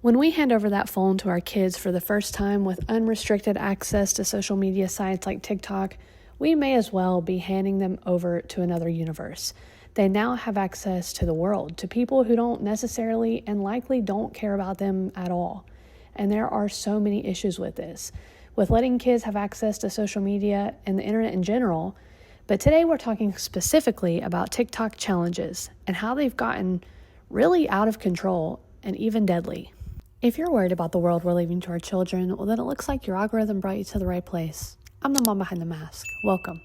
When we hand over that phone to our kids for the first time with unrestricted access to social media sites like TikTok, we may as well be handing them over to another universe. They now have access to the world, to people who don't necessarily and likely don't care about them at all. And there are so many issues with this, with letting kids have access to social media and the internet in general. But today we're talking specifically about TikTok challenges and how they've gotten really out of control and even deadly. If you're worried about the world we're leaving to our children, well, then it looks like your algorithm brought you to the right place. I'm the mom behind the mask. Welcome.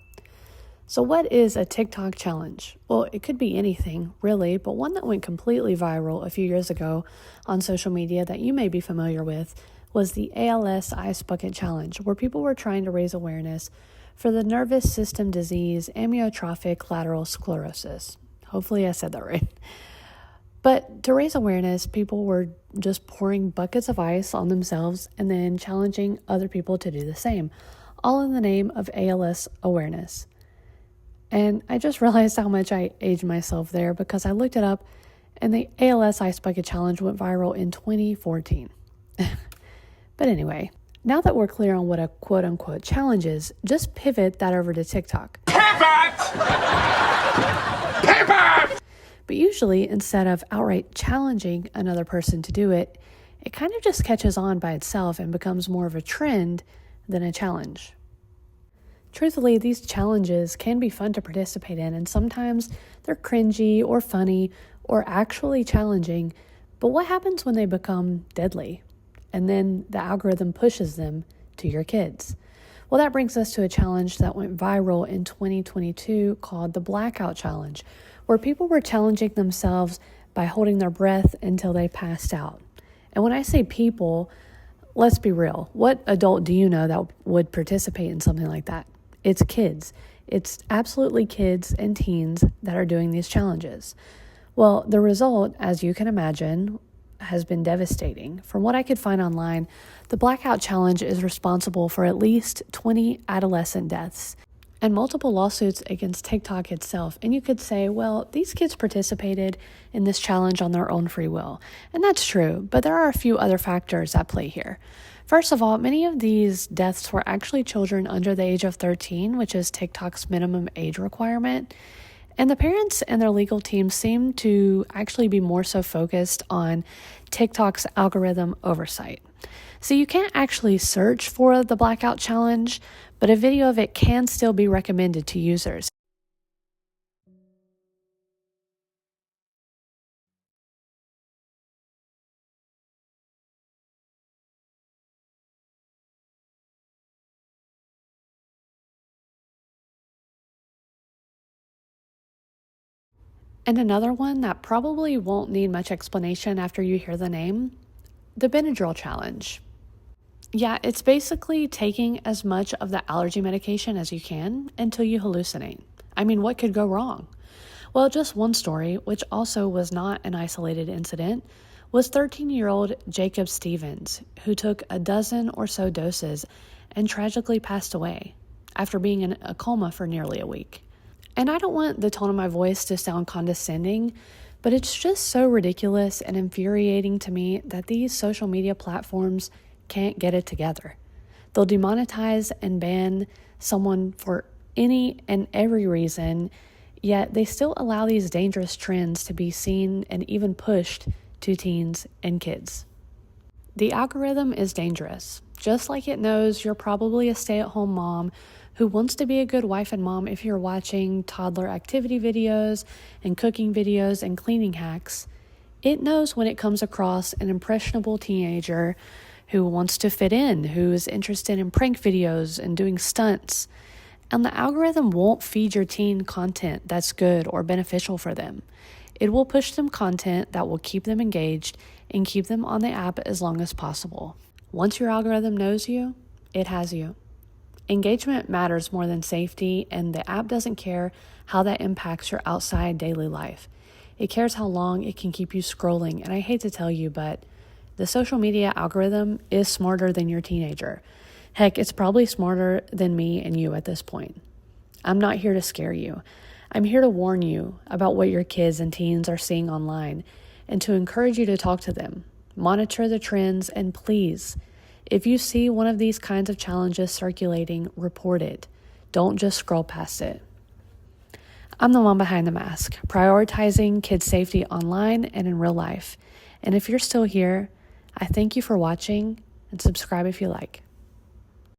So what is a TikTok challenge? Well, it could be anything, really, but one that went completely viral a few years ago on social media that you may be familiar with was the ALS Ice Bucket Challenge, where people were trying to raise awareness for the nervous system disease amyotrophic lateral sclerosis. Hopefully I said that right. But to raise awareness, people were just pouring buckets of ice on themselves and then challenging other people to do the same, all in the name of ALS awareness. And I just realized how much I aged myself there because I looked it up and the ALS Ice Bucket Challenge went viral in 2014. But anyway, now that we're clear on what a quote-unquote challenge is, just pivot that over to TikTok. Pivot! But usually, instead of outright challenging another person to do it, it kind of just catches on by itself and becomes more of a trend than a challenge. Truthfully, these challenges can be fun to participate in, and sometimes they're cringy or funny or actually challenging. But what happens when they become deadly? And then the algorithm pushes them to your kids. Well, that brings us to a challenge that went viral in 2022 called the blackout challenge, where people were challenging themselves by holding their breath until they passed out. And when I say people, let's be real. What adult do you know that would participate in something like that? It's kids. It's absolutely kids and teens that are doing these challenges. Well, the result, as you can imagine, has been devastating. From what I could find online, the blackout challenge is responsible for at least 20 adolescent deaths and multiple lawsuits against TikTok itself. And you could say, well, these kids participated in this challenge on their own free will. And that's true, but there are a few other factors at play here. First of all, many of these deaths were actually children under the age of 13, which is TikTok's minimum age requirement. And the parents and their legal teams seem to actually be more so focused on TikTok's algorithm oversight. So you can't actually search for the blackout challenge, but a video of it can still be recommended to users. And another one that probably won't need much explanation after you hear the name, the Benadryl challenge. Yeah, it's basically taking as much of the allergy medication as you can until you hallucinate. I mean, what could go wrong? Well, just one story, which also was not an isolated incident, was 13-year-old Jacob Stevens, who took a dozen or so doses and tragically passed away after being in a coma for nearly a week. And I don't want the tone of my voice to sound condescending, but it's just so ridiculous and infuriating to me that these social media platforms can't get it together. They'll demonetize and ban someone for any and every reason, yet they still allow these dangerous trends to be seen and even pushed to teens and kids. The algorithm is dangerous. Just like it knows you're probably a stay-at-home mom who wants to be a good wife and mom if you're watching toddler activity videos and cooking videos and cleaning hacks, it knows when it comes across an impressionable teenager who wants to fit in, who is interested in prank videos and doing stunts. And the algorithm won't feed your teen content that's good or beneficial for them. It will push them content that will keep them engaged and keep them on the app as long as possible. Once your algorithm knows you, it has you. Engagement matters more than safety, and the app doesn't care how that impacts your outside daily life. It cares how long it can keep you scrolling, and I hate to tell you, but the social media algorithm is smarter than your teenager. Heck, it's probably smarter than me and you at this point. I'm not here to scare you. I'm here to warn you about what your kids and teens are seeing online and to encourage you to talk to them. Monitor the trends, and please, if you see one of these kinds of challenges circulating, report it. Don't just scroll past it. I'm the mom behind the mask, prioritizing kids' safety online and in real life. And if you're still here, I thank you for watching and subscribe if you like.